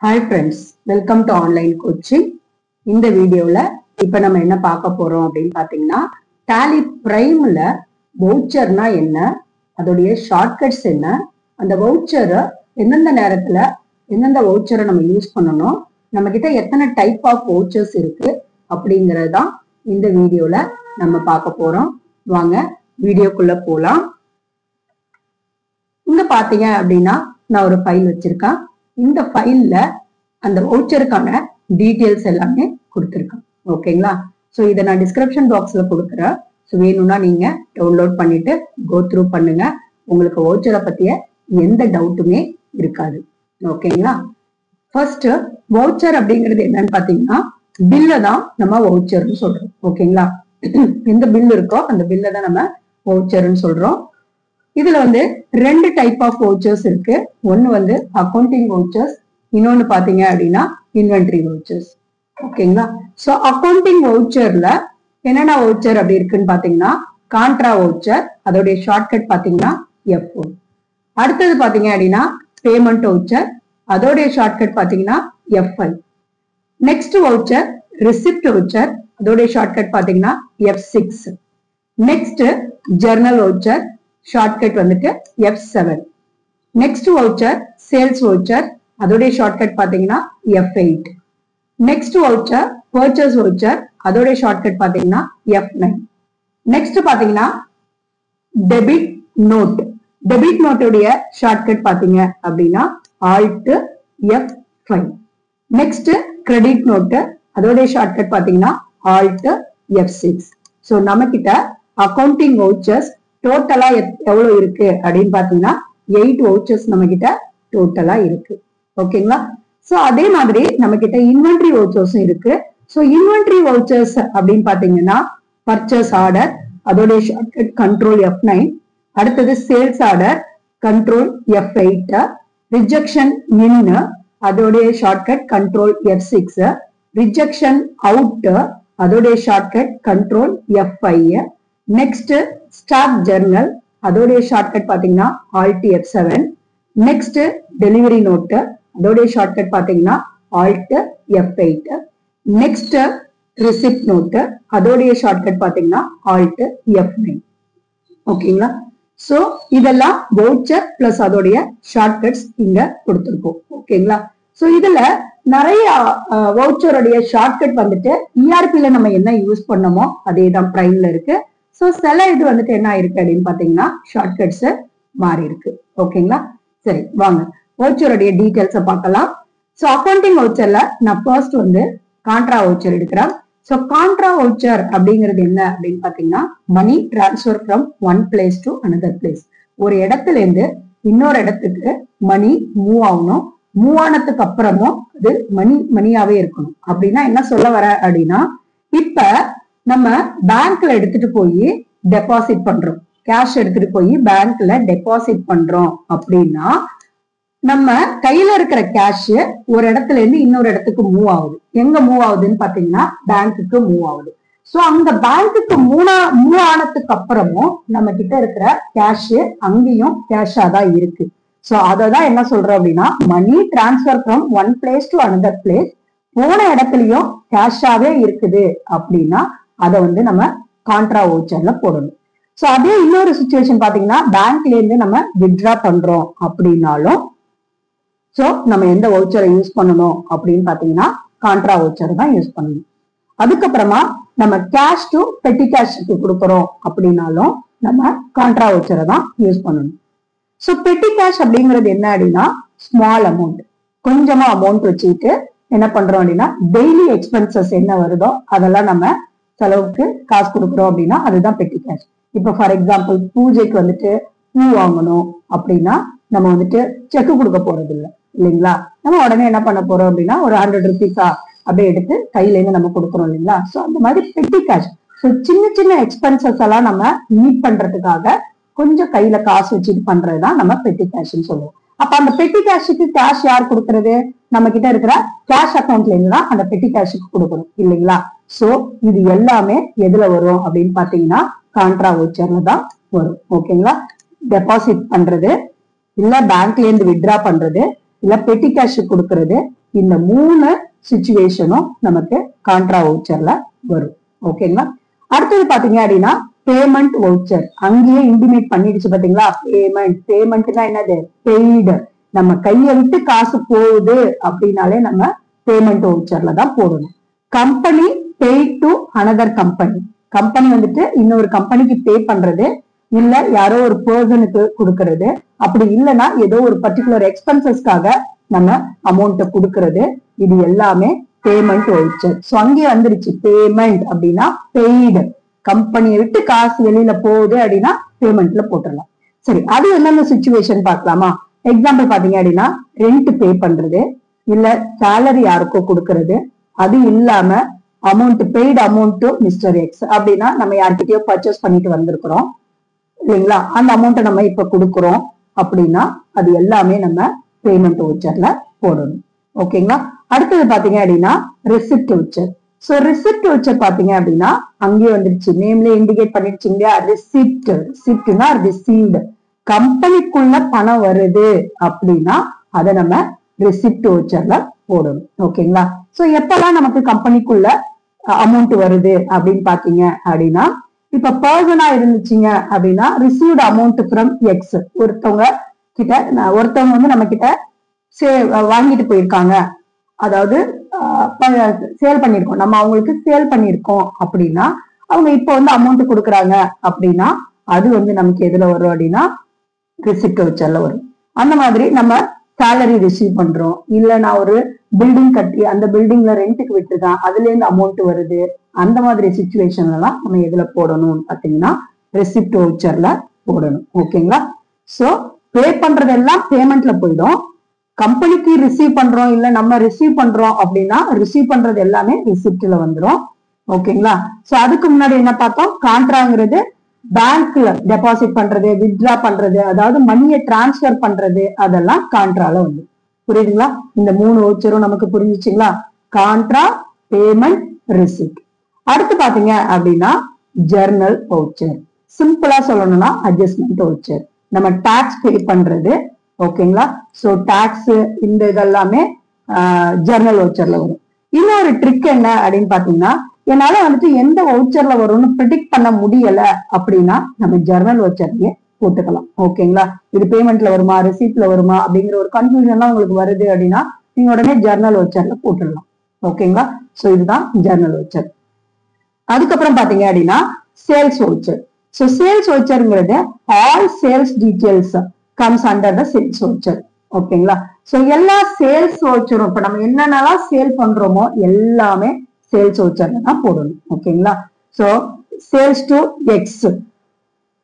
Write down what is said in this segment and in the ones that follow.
Hi friends, welcome to online coaching. இந்த வீடியோல இப்ப நம்ம என்ன பார்க்க போறோம் அப்படின்னு பாத்தீங்கன்னா Tally Primeல வவுச்சர்னா என்ன, அதோடைய ஷார்ட்கட்ஸ் என்ன, அந்த வவுச்சரை எந்தெந்த நேரத்துல எந்தெந்த வவுச்சரை நம்ம யூஸ் பண்ணணும், நம்ம கிட்ட எத்தனை டைப் ஆஃப் வவுச்சர்ஸ் இருக்கு அப்படிங்கறது தான் இந்த வீடியோல நம்ம பார்க்க போறோம். வாங்க வீடியோக்குள்ள போலாம். இங்க பாத்தீங்க அப்படின்னா நான் ஒரு ஃபைல் வச்சிருக்கேன். இந்த ஃபைல்ல அந்த வவுச்சருக்கான டீடைல்ஸ் எல்லாமே கொடுத்துருக்கேன். ஓகேங்களா? ஸோ இதை நான் டிஸ்கிரிப்ஷன் பாக்ஸ்ல கொடுக்குறேன். ஸோ வேணும்னா நீங்க டவுன்லோட் பண்ணிட்டு கோ த்ரூ பண்ணுங்க. உங்களுக்கு வவுச்சரை பத்திய எந்த டவுட்டுமே இருக்காது. ஓகேங்களா? ஃபர்ஸ்ட் வவுச்சர் அப்படிங்கிறது என்னன்னு பாத்தீங்கன்னா பில்லை தான் நம்ம வவுச்சர்னு சொல்றோம். ஓகேங்களா? எந்த பில் இருக்கோ அந்த பில்லை தான் நம்ம வவுச்சர்னு சொல்றோம். இதுல ரெண்டு டைப் ஆஃப் வவுச்சர்ஸ் இருக்கு. ஒன்னு அக்கௌண்டிங் வவுச்சர்ஸ், இன்னொன்னு பாத்தீங்க அப்படின்னா இன்வென்டரி வவுச்சர்ஸ். ஓகேங்களா? சோ அக்கௌண்டிங் வவுச்சர்ல என்னென்ன வவுச்சர் அப்படி இருக்குன்னு பாத்தீங்கன்னா கான்ட்ரா வவுச்சர், அதோடைய ஷார்ட்கட் பாத்தீங்கன்னா F4. அடுத்தது பாத்தீங்க அப்படின்னா பேமெண்ட் வவுச்சர், அதோடைய ஷார்ட்கட் பாத்தீங்கன்னா F5. Next voucher receipt voucher, அதோடைய ஷார்ட்கட் பாத்தீங்கன்னா F6. Next journal voucher, shortcut F7. Next voucher sales voucher, அதோடைய ஷார்ட்கட் பாத்தீங்கன்னா F8. Next voucher purchase voucher, அதோடைய ஷார்ட்கட் பாத்தீங்கன்னா F9. நெக்ஸ்ட் பாத்தீங்கன்னா டெபிட் நோட், டெபிட் நோட்டுடைய ஷார்ட்கட் பாத்தீங்க அப்படின்னா Alt F5. Next credit note, அதோடைய ஷார்ட்கட் பாத்தீங்கன்னா Alt F6. சோ நம்ம கிட்ட அக்கௌண்டிங் வவுச்சர்ஸ் டோட்டலா எவ்வளவு இருக்கு அப்படின்னு பாத்தீங்கன்னா 8 வவுச்சர்ஸ் நம்ம கிட்ட டோட்டலா இருக்கு. ஓகேங்களா? சோ அதே மாதிரி நம்ம கிட்ட இன்வென்டரி வவுச்சர்ஸும் இருக்கு. சோ இன்வென்டரி வவுச்சர்ஸ் அப்படின்னு பாத்தீங்கன்னா பர்ச்சேஸ் ஆர்டர், அதோடைய ஷார்ட்கட் கண்ட்ரோல் F9. அடுத்தது sales order control F8. Rejection in, அதோடைய shortcut control F6. Rejection out, அதோடைய shortcut control F5. Next stock journal, அதோடைய ஷார்ட்கட் பாத்தீங்கன்னா Alt F7. Next delivery note, அதோடைய shortcut பாத்தீங்கன்னா Alt F8. Next receipt note, அதோடைய shortcut பாத்தீங்கன்னா Alt F9. ஓகேங்களா? So இதெல்லாம் வவுச்சர் பிளஸ் அதோடைய ஷார்ட்கட்ஸ் இங்க கொடுத்திருக்கோம். ஓகேங்களா? சோ இதுல நிறைய வவுச்சருடைய ஷார்ட்கட் ERP-ல நம்ம என்ன யூஸ் பண்ணோமோ அதே தான் பிரைம்ல இருக்கு. சோ சில இது என்ன இருக்கு அப்படின்னு பாத்தீங்கன்னா ஷார்ட்கட்ஸ் மாறி இருக்கு. ஓகேங்களா? சரி, வாங்க வவுச்சருடைய டீடைல்ஸ பார்க்கலாம். சோ அக்கௌண்டிங் வவுச்சர்ல நான் ஃபர்ஸ்ட் கான்ட்ரா வவுச்சர் எடுக்கிறேன். சோ கான்ட்ரா வவுச்சர் அப்படிங்கிறது என்ன அப்படின்னு பாத்தீங்கன்னா money transfer from one place to another place. ஒரு இடத்துல இருந்து இன்னொரு இடத்துக்கு மணி மூவ் ஆகணும். மூவ் ஆனதுக்கு அப்புறமும் அது மணியாவே இருக்கணும். அப்படின்னா என்ன சொல்ல வர அப்படின்னா, இப்ப நம்ம பேங்க்ல எடுத்துட்டு போய் டெபாசிட் பண்றோம், கேஷ் எடுத்துட்டு போய் பேங்க்ல டெபாசிட் பண்றோம் அப்படின்னா நம்ம கையில இருக்கிற கேஷ் ஒரு இடத்துல இருந்து இன்னொரு இடத்துக்கு மூவ் ஆகுது. எங்க மூவ் ஆகுதுன்னு பாத்தீங்கன்னா பேங்க்குக்கு மூவ் ஆகுது. சோ அந்த பேங்க்குக்கு மூவ் ஆனதுக்கு அப்புறமும் நம்ம கிட்ட இருக்கிற கேஷ் அங்கேயும் கேஷா தான் இருக்கு. சோ அததான் என்ன சொல்றோம் அப்படின்னா money transfer from one place to another place, போன இடத்துலயும் கேஷாவே இருக்குது அப்படின்னா அதை நம்ம கான்ட்ரா வவுச்சர்ல போடணும். சோ அதே இன்னொரு சிச்சுவேஷன் பாத்தீங்கன்னா பேங்க்ல இருந்து நம்ம வித்ட்ரா பண்றோம் அப்படின்னாலும் சோ நம்ம எந்த வவுச்சரை யூஸ் பண்ணணும் அப்படின்னு பாத்தீங்கன்னா கான்ட்ரா வவுச்சர் தான் யூஸ் பண்ணணும். அதுக்கப்புறமா நம்ம கேஷ் டு பெட்டி கேஷ்க்கு கொடுக்கறோம் அப்படின்னாலும் நம்ம கான்ட்ரா வவுச்சரை தான் யூஸ் பண்ணணும். சோ பெட்டி கேஷ் அப்படிங்கிறது என்ன அப்படின்னா ஸ்மால் அமௌண்ட், கொஞ்சமா அமௌண்ட் வச்சுக்கிட்டு என்ன பண்றோம் அப்படின்னா டெய்லி எக்ஸ்பென்சஸ் என்ன வருதோ அதெல்லாம் நம்ம செலவுக்கு காசு கொடுக்குறோம் அப்படின்னா அதுதான் பெட்டி கேஷ். இப்ப ஃபார் எக்ஸாம்பிள் பூஜைக்கு பூ வாங்கணும் அப்படின்னா நம்ம செக் கொடுக்க போறது இல்லை இல்லைங்களா? நம்ம உடனே என்ன பண்ண போறோம் அப்படின்னா ஒரு 100 rupees அப்படியே எடுத்து கையில இருந்து நம்ம கொடுக்குறோம் இல்லைங்களா? சோ அந்த மாதிரி பெட்டி கேஷ். ஸோ சின்ன சின்ன எக்ஸ்பென்சஸ் எல்லாம் நம்ம மீட் பண்றதுக்காக கொஞ்சம் கையில காசு வச்சுட்டு பண்றதுதான் நம்ம பெட்டி கேஷ்ன்னு சொல்லுவோம். அப்ப அந்த பெட்டி கேஷுக்கு கேஷ் யார் கொடுக்கறது? நம்ம கிட்ட இருக்கிற கேஷ் அக்கௌண்ட்ல இருந்து தான் அந்த பெட்டி கேஷுக்கு கொடுக்கணும் இல்லைங்களா? சோ இது எல்லாமே எதுல வரும் அப்படின்னு பாத்தீங்கன்னா கான்ட்ரா வவுச்சர்ல தான் வரும். ஓகேங்களா? டெபாசிட் பண்றது, இல்ல பேங்க்ல இருந்து வித்ட்ரா பண்றது, இல்ல பெட்டி கேஷ் கொடுக்கறது, இந்த 3 சிச்சுவேஷனும் நமக்கு கான்ட்ரா வவுச்சர்ல வரும். ஓகேங்களா? அடுத்தது பாத்தீங்க அப்படின்னா பேமெண்ட் வவுச்சர். அங்கேயே இன்டிமேட் பண்ணிடுச்சு பாத்தீங்களா? பேமெண்ட்னா என்னது? பெய்டு. நம்ம கையை விட்டு காசு போகுது அப்படின்னாலே நம்ம பேமெண்ட் வவுச்சர்ல தான் போடணும். Company paid to another company. Company வந்துட்டு இன்னொரு கம்பெனிக்கு பே பண்றது, இல்ல யாரோ ஒரு பர்சனுக்கு கொடுக்கறது, அப்படி இல்லைன்னா ஏதோ ஒரு பர்டிகுலர் எக்ஸ்பென்சஸ்க்காக நம்ம அமௌண்ட்டை கொடுக்கறது, இது எல்லாமே பேமெண்ட் வவுச்சர். சோ அங்கேயே வந்துருச்சு பேமெண்ட் அப்படின்னா பெய்டு. கம்பெனியை விட்டு காசு வெளியில போகுது அப்படின்னா பேமெண்ட்ல போட்டுடலாம். சரி, அது என்னென்ன சிச்சுவேஷன் பார்க்கலாமா? எக்ஸாம்பிள் பாத்தீங்க அப்படின்னா ரெண்ட் பே பண்றது, இல்ல சேலரி யாருக்கோ கொடுக்கறது, அது இல்லாம amount paid amount to mister X அப்படின்னா நம்ம யார்கிட்டயோ பர்ச்சேஸ் பண்ணிட்டு வந்திருக்கிறோம் இல்லைங்களா? அந்த அமௌண்ட்டை நம்ம இப்ப கொடுக்குறோம் அப்படின்னா அது எல்லாமே நம்ம பேமெண்ட் வவுச்சர்ல போடணும். ஓகேங்களா? அடுத்தது பாத்தீங்க அப்படின்னா receipt voucher. So receipt voucher பாத்தீங்க அப்படின்னா அங்கேயே வந்துருச்சு, நேம்ல இண்டிகேட் பண்ணிடுச்சு இல்லையா? ரிசிப்ட். ரிசிப்ட்னா ரிசீவ்டு. கம்பெனிக்குள்ள பணம் வருது அப்படின்னா அதை நம்ம ரெசிப்ட் வவுச்சர்ல போடணும். ஓகேங்களா? சோ எப்பெல்லாம் நமக்கு கம்பெனிக்குள்ள அமௌண்ட் வருது அப்படின்னு பாத்தீங்க அப்படின்னா, இப்ப பர்சனா இருந்துச்சுங்க அப்படின்னா ரிசீவ்டு அமௌண்ட் ஃப்ரம் எக்ஸ். ஒருத்தவங்க வந்து நம்ம கிட்ட வாங்கிட்டு போயிருக்காங்க, அதாவது சேல் பண்ணிருக்கோம், நம்ம அவங்களுக்கு சேல் பண்ணிருக்கோம் அப்படின்னா அவங்க இப்ப வந்து அமௌண்ட் கொடுக்குறாங்க அப்படின்னா அது வந்து நமக்கு எதுல வரும் அப்படின்னா ரெசிப்ட் வவுச்சர்ல வரும். அந்த மாதிரி நம்ம சேலரி ரிசீவ் பண்றோம், இல்ல நான் ஒரு பில்டிங் கட்டி அந்த பில்டிங்ல ரெண்ட்டுக்கு விட்டுருக்கேன், அதுல இருந்து அமௌண்ட் வருது, அந்த மாதிரி சிச்சுவேஷன்ல எல்லாம் நம்ம எதுல போடணும்னு பாத்தீங்கன்னா ரெசிப்ட் வவுச்சர்ல போடணும். ஓகேங்களா? சோ பே பண்றதெல்லாம் பேமெண்ட்ல போயிடும். கம்பெனிக்கு ரிசீவ் பண்றோம், இல்ல நம்ம ரிசீவ் பண்றோம் அப்படின்னா ரிசீவ் பண்றது எல்லாமே ரிசிப்ட்ல வந்துடும். ஓகேங்களா? சோ அதுக்கு முன்னாடி என்ன பார்த்தோம்? கான்ட்ராங்கிறது பேங்க்ல டெபாசிட் பண்றது, வித்ட்ரா பண்றது, அதாவது மணியை டிரான்ஸ்பர் பண்றது, அதெல்லாம் கான்ட்ரால வந்து. புரியுதுங்களா? இந்த 3 வவுச்சரும் நமக்கு புரிஞ்சுச்சுங்களா? Contra, payment, receipt. அடுத்து பாத்தீங்க அப்படின்னா ஜர்னல் வவுச்சர். சிம்பிளா சொல்லணும்னா அட்ஜஸ்ட்மெண்ட் வவுச்சர். நம்ம டாக்ஸ் பே பண்றது. ஓகேங்களா? சோ டாக்ஸ் இந்த இதெல்லாமே ஜர்னல் வவுச்சர்ல வரும். இன்னொரு ட்ரிக் என்ன அப்படின்னு பாத்தீங்கன்னா, என்னால வந்துட்டு எந்த வவுச்சர்ல வரும்னு ப்ரிடிக்ட் பண்ண முடியல அப்படின்னா நம்ம ஜர்னல் வவுச்சர்லயே போட்டுக்கலாம். ஓகேங்களா? இது பேமெண்ட்ல வருமா, ரிசிப்ட்ல வருமா அப்படிங்கிற ஒரு கன்ஃபியூஷன்லாம் உங்களுக்கு வருது அப்படின்னா நீங்க உடனே ஜர்னல் வவுச்சர்ல போட்டுடலாம். ஓகேங்களா? சோ இதுதான் ஜர்னல் வவுச்சர். அதுக்கப்புறம் பாத்தீங்க அப்படின்னா சேல்ஸ் வவுச்சர். சோ சேல்ஸ் வவுச்சர்ங்கிறது all sales details comes under the sales voucher. ஓகேங்களா? சோ எல்லா சேல்ஸ் வவுச்சரும் இப்ப நம்ம என்னென்னலாம் சேல் பண்றோமோ எல்லாமே சேல்ஸ் வவுச்சர்ல தான் போடணும். ஓகேங்களா? சோ சேல்ஸ் டு எக்ஸ்,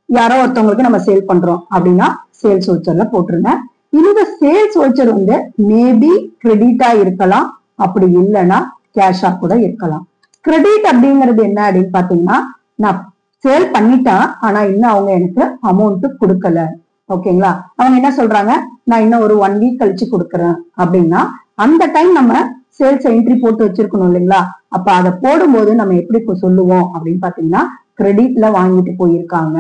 யாரோ ஒருத்தவங்களுக்கு நம்ம சேல் பண்றோம் அப்படின்னா சேல்ஸ் வவுச்சர்ல போட்டுருங்க. இந்த சேல்ஸ் வவுச்சர் வந்து மேபி கிரெடிட்டா இருக்கலாம், அப்படி இல்லைன்னா கேஷா கூட இருக்கலாம். கிரெடிட் அப்படிங்கிறது என்ன அப்படின்னு பாத்தீங்கன்னா, நான் சேல் பண்ணிட்டேன் ஆனா இன்னும் அவங்க எனக்கு அமௌண்ட் கொடுக்கல. ஓகேங்களா? அவங்க என்ன சொல்றாங்க, நான் இன்னும் ஒரு 1 வீக் கழிச்சு கொடுக்குறேன் அப்படின்னா அந்த டைம் நம்ம சேல்ஸ் என்ட்ரி போட்டு வச்சிருக்கணும் இல்லைங்களா? அப்ப அதை போடும்போது நம்ம எப்படி சொல்லுவோம் அப்படின்னு பாத்தீங்கன்னா கிரெடிட்ல வாங்கிட்டு போயிருக்காங்க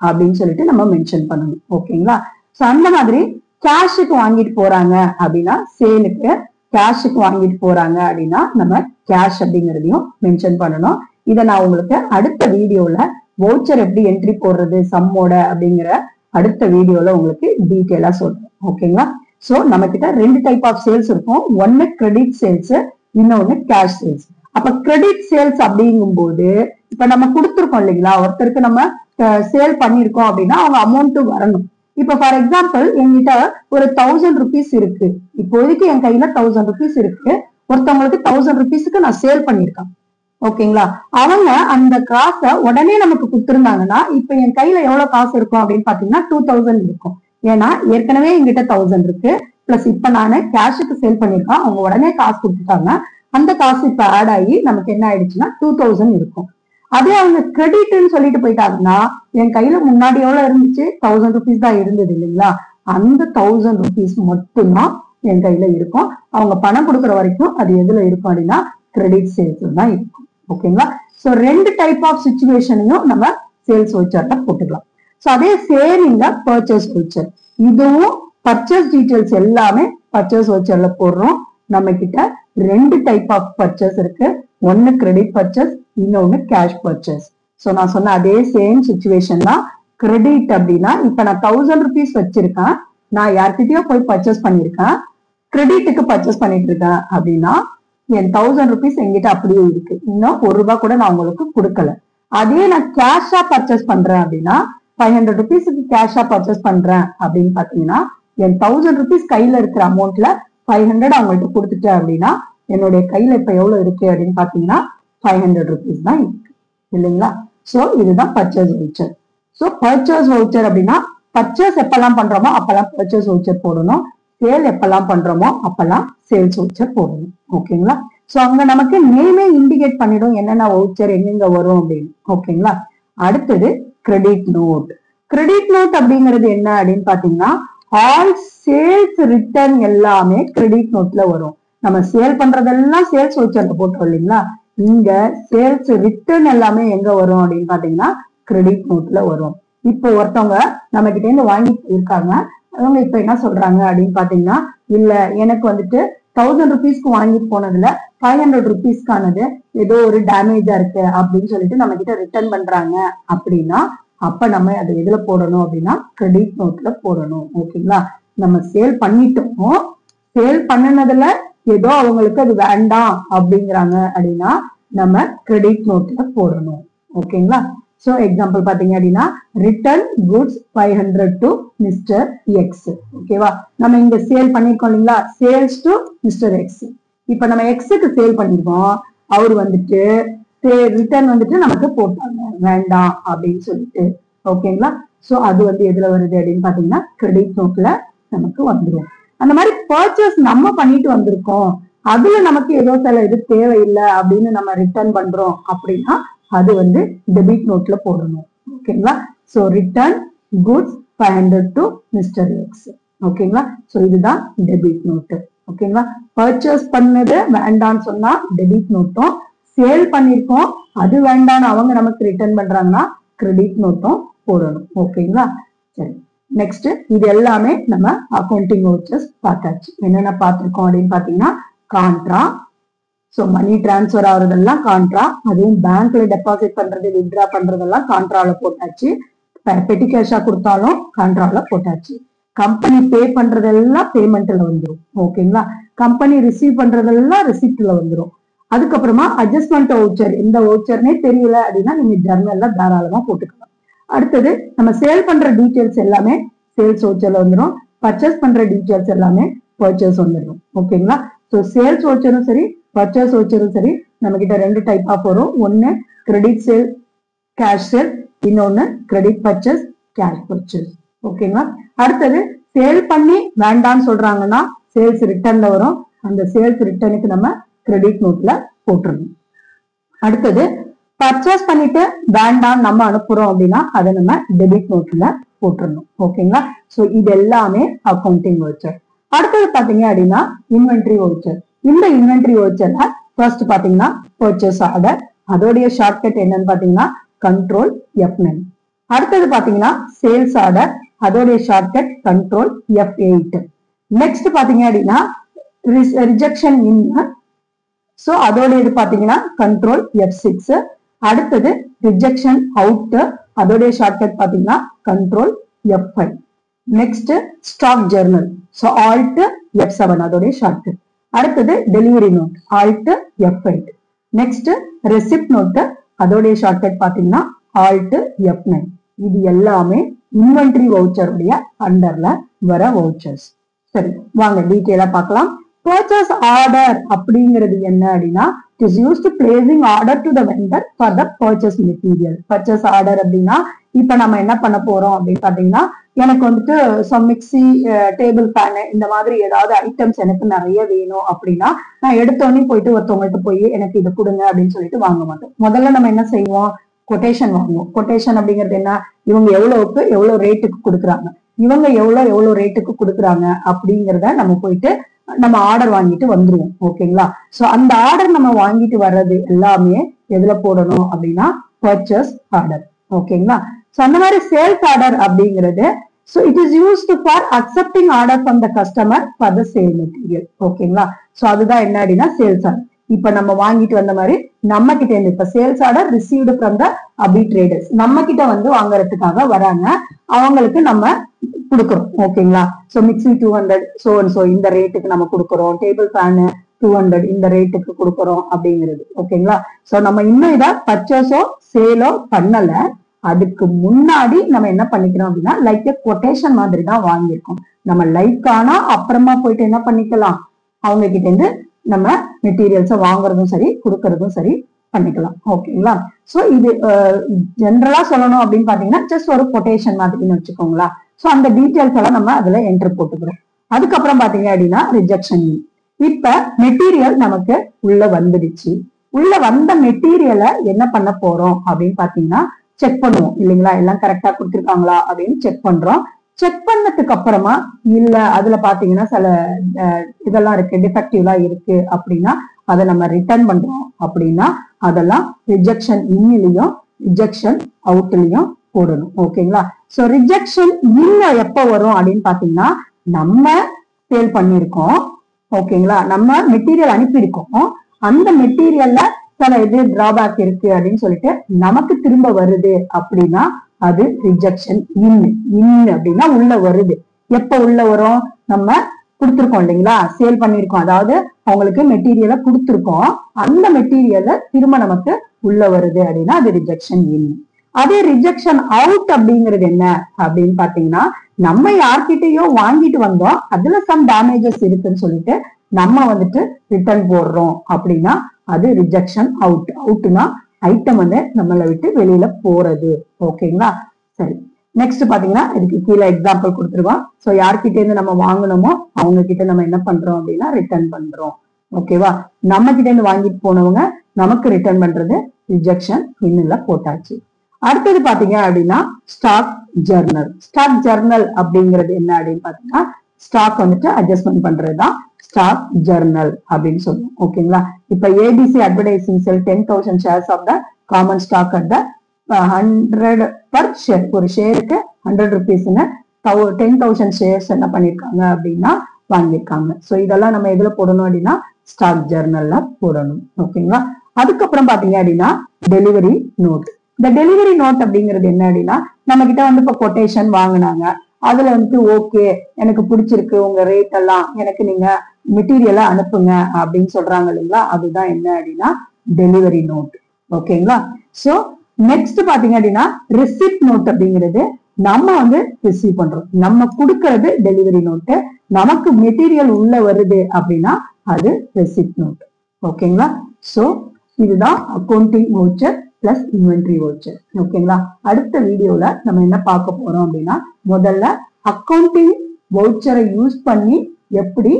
அப்படின்னு சொல்லிட்டு நம்ம மென்ஷன் பண்ணணும். ஓகேங்களா? சோ அந்த மாதிரி கேஷுக்கு வாங்கிட்டு போறாங்க அப்படின்னா, சேலுக்கு கேஷுக்கு வாங்கிட்டு போறாங்க அப்படின்னா நம்ம கேஷ் அப்படிங்கிறதையும் மென்ஷன் பண்ணணும். இதை நான் உங்களுக்கு அடுத்த வீடியோல வவுச்சர் எப்படி என்ட்ரி போடுறது சம்மோட அப்படிங்கிற அடுத்த வீடியோல உங்களுக்கு டீட்டெயிலா சொல்றேன். ஓகேங்களா? சோ நம்ம கிட்ட 2 டைப் ஆஃப் சேல்ஸ் இருக்கும். ஒன்னு கிரெடிட் சேல்ஸ், இன்னொன்னு கேஷ் சேல்ஸ். அப்ப கிரெடிட் சேல்ஸ் அப்படிங்கும் போது இப்ப நம்ம கொடுத்துருக்கோம் இல்லைங்களா, ஒருத்தருக்கு நம்ம சேல் பண்ணிருக்கோம் அப்படின்னா அவங்க அமௌண்ட் வரணும். இப்ப ஃபார் எக்ஸாம்பிள் என்கிட்ட ஒரு 1000 rupees இருக்கு, இப்போதைக்கு என் கையில 1000 rupees இருக்கு, ஒருத்தவங்களுக்கு 1000 rupeesக்கு நான் சேல் பண்ணிருக்கேன். ஓகேங்களா? அவங்க அந்த காசை உடனே நமக்கு கொடுத்துருந்தாங்கன்னா இப்ப என் கையில எவ்வளவு காசு இருக்கும் அப்படின்னு பாத்தீங்கன்னா 2000 இருக்கும். ஏன்னா ஏற்கனவே என்கிட்ட 1000 இருக்கு, பிளஸ் இப்ப நானு கேஷுக்கு சேல் பண்ணிருக்கேன், அவங்க உடனே காசு கொடுத்துட்டாங்க, அந்த காசு இப்ப ஆட் ஆகி நமக்கு என்ன ஆயிடுச்சுன்னா 2000 இருக்கும். அதே அவங்க கிரெடிட்னு சொல்லிட்டு போயிட்டாங்கன்னா என் கையில முன்னாடி எவ்வளவு இருந்துச்சு, 1000 rupees தான் இருந்தது இல்லைங்களா, அந்த 1000 rupees மட்டும்தான் என் கையில இருக்கும். அவங்க பணம் கொடுக்குற வரைக்கும் அது எதுல இருக்கும் அப்படின்னா கிரெடிட் சேல்ஸ்ல தான் இருக்கும். ஓகேங்களா? சோ 2 டைப் ஆஃப் சிச்சுவேஷனையும் நம்ம சேல்ஸ் வவுச்சர்ல போட்டுக்கலாம். சோ அதே சேரிங்க பர்ச்சேஸ் வவுச்சர், இதுவும் பர்ச்சேஸ் டீடைல்ஸ் எல்லாமே பர்ச்சேஸ் வவுச்சர்ல போடுறோம். நம்ம கிட்ட ரெண்டு டைப் ஆஃப் பர்ச்சேஸ் இருக்கு. ஒன்னு கிரெடிட் பர்ச்சேஸ், இன்னொன்னு கேஷ் பர்ச்சேஸ். சோ நான் சொன்ன அதே சேம் சிச்சுவேஷன் தான். கிரெடிட் அப்படின்னா இப்ப நான் 1000 rupees வச்சிருக்கேன், நான் யார்கிட்டயோ போய் பர்ச்சேஸ் பண்ணிருக்கேன், கிரெடிட்டுக்கு பர்ச்சேஸ் பண்ணிட்டு இருக்கேன் அப்படின்னா என் 1000 rupees என்கிட்ட அப்படியே இருக்கு, இன்னும் ₹1 கூட நான் உங்களுக்கு கொடுக்கல. அதே நான் கேஷா பர்ச்சேஸ் பண்றேன் அப்படின்னா 500 rupeesக்கு கேஷா பர்ச்சேஸ் பண்றேன் அப்படின்னு பாத்தீங்கன்னா என் 1000 rupees கையில இருக்கிற அமௌண்ட்ல 500 அவங்கள்ட்ட கொடுத்துட்டேன் அப்படின்னா என்னுடைய கையில இப்ப எவ்வளவு இருக்கு அப்படின்னு பாத்தீங்கன்னா 500 rupees தான் இருக்கு இல்லைங்களா. சோ இதுதான் purchase voucher. So purchase voucher அப்படின்னா பர்ச்சேஸ் எப்பெல்லாம் பண்றோமோ அப்பெல்லாம் பர்ச்சேஸ் வவுச்சர் போடணும், சேல் எப்பெல்லாம் பண்றோமோ அப்பெல்லாம் சேல்ஸ் வவுச்சர் போடணும். ஓகேங்களா. சோ அங்க நமக்கு நேமே இண்டிகேட் பண்ணிடும் என்னென்ன வவுச்சர் எங்கெங்க வரும் அப்படின்னு. ஓகேங்களா. அடுத்தது கிரெடிட் நோட். கிரெடிட் நோட் அப்படிங்கிறது என்ன அப்படின்னு பாத்தீங்கன்னா ஆல் சேல்ஸ் ரிட்டர்ன் எல்லாமே கிரெடிட் நோட்ல வரும். நம்ம சேல் பண்றதெல்லாம் சேல்ஸ் வவுச்சர்ல போட்டோம் இல்லைங்களா. இங்க சேல்ஸ் ரிட்டர்ன் எல்லாமே எங்க வரும் அப்படின்னு பாத்தீங்கன்னா கிரெடிட் நோட்ல வரும். இப்போ ஒருத்தவங்க நம்ம கிட்ட இருந்து வாங்கிட்டு இருக்காங்க, அவங்க இப்ப என்ன சொல்றாங்க அப்படின்னு பாத்தீங்கன்னா இல்ல எனக்கு வந்துட்டு 1000 rupeesக்கு வாங்கிட்டு போனதுல 500 rupeesக்கானது ஏதோ ஒரு டேமேஜா இருக்கு அப்படின்னு சொல்லிட்டு நம்ம கிட்ட ரிட்டர்ன் பண்றாங்க அப்படின்னா அப்ப நம்ம அதை எதுல போடணும் அப்படின்னா கிரெடிட் நோட்ல போடணும். ஓகேங்களா. நம்ம சேல் பண்ணிட்டோம், சேல் பண்ணினதுல ஏதோ அவங்களுக்கு அது வேண்டாம் அப்படிங்கிறாங்க அப்படின்னா நம்ம கிரெடிட் நோட்ல போடணும். ஓகேங்களா. சோ எக்ஸாம்பிள் பாத்தீங்க அப்படின்னா return goods 500 to mister X. ஓகேவா. நம்ம இங்க சேல் பண்ணிருக்கோம் இல்லைங்களா, சேல்ஸ் டு மிஸ்டர் எக்ஸ். இப்ப நம்ம எக்ஸுக்கு சேல் பண்ணிருக்கோம், அவர் வந்துட்டு ரிட்டர்ன் வந்துட்டு நமக்கு போட்டாங்க வேண்டாம் அப்படின்னு சொல்லிட்டு. ஓகேங்களா. சோ அது வந்து எதுல வருது அப்படின்னு பாத்தீங்கன்னா கிரெடிட் நோட்ல நமக்கு வந்துடும். அந்த மாதிரி பர்ச்சேஸ் நம்ம பண்ணிட்டு வந்திருக்கோம், அதுல நமக்கு ஏதோ சில இது தேவையில்லை அப்படின்னு நம்ம ரிட்டர்ன் பண்றோம் அப்படின்னா அது வந்து டெபிட் நோட்ல போடணும். ஓகேங்களா. So return goods 500 to mister X. ஓகேங்களா. சோ இதுதான் டெபிட் நோட். ஓகேங்களா. பர்ச்சேஸ் பண்ணது வேண்டான்னு சொன்னா டெபிட் நோட்டும், சேல் பண்ணிருக்கோம் அது வேண்டான்னு அவங்க நமக்கு ரிட்டர்ன் பண்றாங்கன்னா கிரெடிட் நோட்டும் போடணும். ஓகேங்களா. சரி, நெக்ஸ்ட் இது எல்லாமே நம்ம அக்கௌண்டிங் வவுச்சர்ஸ் பார்த்தாச்சு. என்னென்ன பார்த்திருக்கோம் அப்படின்னு பாத்தீங்கன்னா கான்ட்ரா. சோ மணி டிரான்ஸ்பர் ஆகுறதெல்லாம் கான்ட்ரா, அதுவும் பேங்க்ல டெபாசிட் பண்றது வித்ட்ரா பண்றதெல்லாம் கான்ட்ரால போட்டாச்சு. பெட்டி கேஷா கொடுத்தாலும் கான்ட்ரால போட்டாச்சு. கம்பெனி பே பண்றதெல்லாம் பேமெண்ட்ல வந்துடும். ஓகேங்களா. கம்பெனி ரிசீவ் பண்றதெல்லாம் ரிசிப்ட்ல வந்துடும். அதுக்கப்புறமா அட்ஜஸ்ட்மெண்ட் வவுச்சர், எந்த வவுச்சர்னே தெரியல அப்படின்னா நீங்க ஜர்னல்ல தாராளமா போட்டுக்கலாம். அடுத்தது நம்ம சேல் பண்ற டீடைல்ஸ் எல்லாமே சேல்ஸ் வவுச்சர்ல வந்துடும், பர்ச்சேஸ் பண்ற டீடைல்ஸ் எல்லாமே பர்ச்சேஸ் வந்துடும். ஓகேங்களா. சோ சேல்ஸ் வவுச்சரும் சரி பர்ச்சேஸ் வவுச்சரும் சரி நம்ம கிட்ட ரெண்டு டைப் ஆஃப் வரும். ஒன்னு கிரெடிட் சேல் கேஷ் சேல், இன்னொன்னு கிரெடிட் பர்ச்சேஸ் கேஷ் பர்ச்சேஸ். ஓகேங்களா. அடுத்தது சேல் பண்ணி வேண்டான்னு சொல்றாங்கன்னா சேல்ஸ் ரிட்டர்ன்ல வரும், அந்த சேல்ஸ் ரிட்டர்னுக்கு நம்ம கிரெடிட் நோட்ல போட்டுருணும். அடுத்தது பர்ச்சேஸ் பண்ணிட்டு வேண்டாம் நம்ம அனுப்புறோம் அப்படின்னா அதை நம்ம டெபிட் நோட்ல போட்டுருணும். ஓகேங்களா. சோ இது எல்லாமே அக்கௌண்டிங் வவுச்சர். அடுத்தது பாத்தீங்க அப்படின்னா இன்வென்ட்ரி வவுச்சர். இந்த இன்வென்ட்ரி வவுச்சர்ல ஃபர்ஸ்ட் பாத்தீங்கன்னா பர்ச்சேஸ் ஆர்டர், அதோடைய ஷார்ட்கட் என்னன்னு பாத்தீங்கன்னா கண்ட்ரோல் F9. அடுத்தது பாத்தீங்கன்னா சேல்ஸ் ஆர்டர், அதோடைய ஷார்ட்கட் கண்ட்ரோல் F8. நெக்ஸ்ட் பாத்தீங்க அப்படின்னா ரிஜெக்ஷன் இன், சோ அதோட இது பாத்தீங்கன்னா கண்ட்ரோல் F6. அடுத்தது ரிஜெக்ஷன் அவுட், அதோடைய ஷார்ட்கட் பாத்தீங்கன்னா control F5. Next stock journal, so alt F7 அதோடைய ஷார்ட்கட். அடுத்தது delivery note alt F8. Next receipt note, அதோடைய ஷார்ட்கட் பாத்தீங்கன்னா ஆல்ட் F9. இது எல்லாமே இன்வென்ட்ரி வவுச்சருடைய அண்டர்ல வர வவுச்சர்ஸ். சரி, வாங்க டீடைலா பார்க்கலாம். பர்ச்சேஸ் ஆர்டர் அப்படிங்கிறது என்ன அப்படின்னா it is used to placing order to the vendor for the purchase material. Purchase order அப்படின்னா இப்ப நம்ம என்ன பண்ண போறோம் அப்படின்னு பாத்தீங்கன்னா எனக்கு வந்துட்டு மிக்சி, டேபிள் ஃபேனு இந்த மாதிரி ஏதாவது ஐட்டம்ஸ் எனக்கு நிறைய வேணும் அப்படின்னா நான் எடுத்தோடனே போயிட்டு ஒருத்தவங்கள்ட்ட போய் எனக்கு இதை கொடுங்க அப்படின்னு சொல்லிட்டு வாங்க மாட்டோம். முதல்ல நம்ம என்ன செய்வோம், கொட்டேஷன் வாங்குவோம். கொட்டேஷன் அப்படிங்கிறது என்ன, இவங்க எவ்வளவுக்கு எவ்வளவு ரேட்டுக்கு கொடுக்குறாங்க, இவங்க எவ்வளவு ரேட்டுக்கு கொடுக்குறாங்க அப்படிங்கிறத நம்ம போயிட்டு நம்ம ஆர்டர் வாங்கிட்டு வந்துருவோம். ஓகேங்களா. சோ அந்த ஆர்டர் நம்ம வாங்கிட்டு வர்றது எல்லாமே எதுல போடணும் அப்படின்னா பர்ச்சேஸ் ஆர்டர். ஓகேங்களா. சோ அந்த மாதிரி சேல்ஸ் ஆர்டர் அப்படிங்கிறது So it is used for accepting order from the customer for the sale material. ஓகேங்களா? சோ அதுதான் என்ன அப்படின்னா சேல்ஸ் ஆர்டர். இப்ப நம்ம வாங்கிட்டு வந்த மாதிரி நம்ம கிட்ட இருந்து இப்ப sales order received from the Abhi traders நம்ம கிட்ட வந்து வாங்குறதுக்காக வராங்க, அவங்களுக்கு நம்ம கொடுக்குறோம். ஓகேங்களா? சோ மிக்ஸி 200 சோ இந்த ரேட்டுக்கு நம்ம கொடுக்குறோம், டேபிள் ஃபேனு 200 இந்த ரேட்டுக்கு கொடுக்குறோம் அப்படிங்கிறது. ஓகேங்களா? சோ நம்ம இன்னும் இதை பர்ச்சேஸோ சேலோ பண்ணல, அதுக்கு முன்னாடி நம்ம என்ன பண்ணிக்கிறோம் அப்படின்னா லைக் கொட்டேஷன் மாதிரி தான் வாங்கியிருக்கோம். நம்ம லைக் ஆனா அப்புறமா போயிட்டு என்ன பண்ணிக்கலாம், அவங்க கிட்ட இருந்து நம்ம மெட்டீரியல்ஸை வாங்குறதும் சரி கொடுக்கறதும் சரி பண்ணிக்கலாம். ஓகேங்களா? சோ இது ஜென்ரலா சொல்லணும் அப்படின்னு பாத்தீங்கன்னா ஜஸ்ட் ஒரு கொட்டேஷன் மாதிரின்னு வச்சுக்கோங்களா. சோ அந்த டீட்டெயில்ஸ் எல்லாம் நம்ம அதுல என்டர் போட்டுக்கிறோம். அதுக்கப்புறம் பாத்தீங்க அப்படின்னா ரிஜெக்ஷன். இப்ப மெட்டீரியல் நமக்கு உள்ள வந்துடுச்சு. உள்ள வந்த மெட்டீரியலை என்ன பண்ண போறோம் அப்படின்னு பாத்தீங்கன்னா செக் பண்ணுவோம் இல்லைங்களா, எல்லாம் கரெக்டா கொடுத்துருக்காங்களா அப்படின்னு செக் பண்றோம். செக் பண்ணதுக்கு அப்புறமா இல்ல அதுல பாத்தீங்கன்னா சில இதெல்லாம் இருக்கு, டிஃபெக்டிவ்லாம் இருக்கு அப்படின்னா அதை நம்ம ரிட்டர்ன் பண்றோம் அப்படின்னா அதெல்லாம் ரிஜெக்ஷன் இன்னிலையும் ரிஜெக்ஷன் அவுட்லயும் போடணும். ஓகேங்களா? சோ ரிஜெக்ஷன் இன்ன எப்ப வரும் அப்படின்னு பாத்தீங்கன்னா நம்ம சேல் பண்ணிருக்கோம். ஓகேங்களா? நம்ம மெட்டீரியல் அனுப்பியிருக்கோம், அந்த மெட்டீரியல்ல சில இது டிராபேக் இருக்கு அப்படின்னு சொல்லிட்டு நமக்கு திரும்ப வருது அப்படின்னா அது ரிஜெக்ஷன் இன் அப்படின்னா உள்ள வருது. எப்ப உள்ள வரும், நம்ம கொடுத்துருக்கோம் இல்லைங்களா, சேல் பண்ணிருக்கோம், அதாவது அவங்களுக்கு மெட்டீரியலை கொடுத்துருக்கோம், அந்த மெட்டீரியலை திரும்ப நமக்கு உள்ள வருது அப்படின்னா அது ரிஜெக்ஷன் இன். அதே ரிஜெக்ஷன் அவுட் அப்படிங்கிறது என்ன அப்படின்னு பாத்தீங்கன்னா நம்ம யார்கிட்டயோ வாங்கிட்டு வந்தோம், அதுல சம் டேமேஜஸ் இருக்குன்னு சொல்லிட்டு நம்ம வந்துட்டு ரிட்டர்ன் போடுறோம் அப்படின்னா அது ரிஜெக்ஷன் அவுட். அவுட்னா ஐட்டம் வந்து நம்மளை விட்டு வெளியில போறது. ஓகேங்களா? சரி, நெக்ஸ்ட் பாத்தீங்கன்னா இதுக்கு கீழே எக்ஸாம்பிள் கொடுத்துருவோம். சோ யார்கிட்ட இருந்து நம்ம வாங்கணுமோ அவங்க கிட்ட நம்ம என்ன பண்றோம் அப்படின்னா ரிட்டர்ன் பண்றோம். ஓகேவா? நம்ம கிட்ட இருந்து வாங்கிட்டு போனவங்க நமக்கு ரிட்டர்ன் பண்றது ரிஜெக்ஷன் இன்னுல போட்டாச்சு. அடுத்தது பாத்தீங்க அப்படின்னா ஸ்டாக் ஜர்னல். ஸ்டாக் ஜர்னல் அப்படிங்கிறது என்ன அப்படின்னு பாத்தீங்கன்னா ஸ்டாக் வந்துட்டு அட்ஜஸ்ட்மெண்ட் பண்றதுதான் ஸ்டாக் ஜர்னல் அப்படின்னு சொல்லுவோம். ஓகேங்களா? இப்ப ABC advertising sell 10,000 shares of the common stock at the 100 per share. ஒரு ஷேருக்கு 100 rupeesன்னு 10,000 ஷேர்ஸ் என்ன பண்ணிருக்காங்க அப்படின்னா வாங்கியிருக்காங்க. சோ இதெல்லாம் நம்ம எதுல போடணும் அப்படின்னா ஸ்டாக் ஜர்னல்ல போடணும். ஓகேங்களா? அதுக்கப்புறம் பாத்தீங்க அப்படின்னா டெலிவரி நோட். இந்த டெலிவரி நோட் அப்படிங்கிறது என்ன அப்படின்னா நம்ம கிட்ட வந்து இப்ப கொட்டேஷன் வாங்கினாங்க, அதுல வந்துட்டு ஓகே எனக்கு பிடிச்சிருக்கு உங்க ரேட் எல்லாம், எனக்கு நீங்க மெட்டீரியலா அனுப்புங்க அப்படின்னு சொல்றாங்க இல்லைங்களா, அதுதான் என்ன அப்படின்னா டெலிவரி நோட். ஓகேங்களா? சோ நெக்ஸ்ட் பாத்தீங்க அப்படின்னா ரிசிப்ட் நோட் அப்படிங்கிறது நம்ம வந்து ரிசீவ் பண்றோம், நம்ம கொடுக்கறது டெலிவரி நோட்டு, நமக்கு மெட்டீரியல் உள்ள வருது அப்படின்னா அது ரெசிப்ட் நோட். ஓகேங்களா? சோ இதுதான் accounting voucher plus inventory voucher. ஓகேங்களா? அடுத்த வீடியோல நம்ம என்ன பார்க்க போறோம் அப்படின்னா முதல்ல அக்கௌண்டிங் வவுச்சரை யூஸ் பண்ணி எப்படி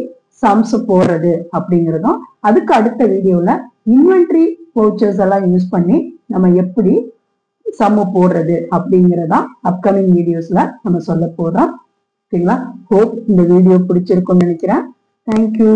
சம்ஸ் போடுறது அப்படிங்கிறதும், அதுக்கு அடுத்த வீடியோல இன்வென்டரி வவுச்சர்ஸ் எல்லாம் யூஸ் பண்ணி நம்ம எப்படி சம் போடுறது அப்படிங்கறதா அப்கமிங் வீடியோஸ்ல நம்ம சொல்ல போறோம். ஓகேங்களா? ஹோப் இந்த வீடியோ பிடிச்சிருக்கும்னு நினைக்கிறேன். தேங்க்யூ.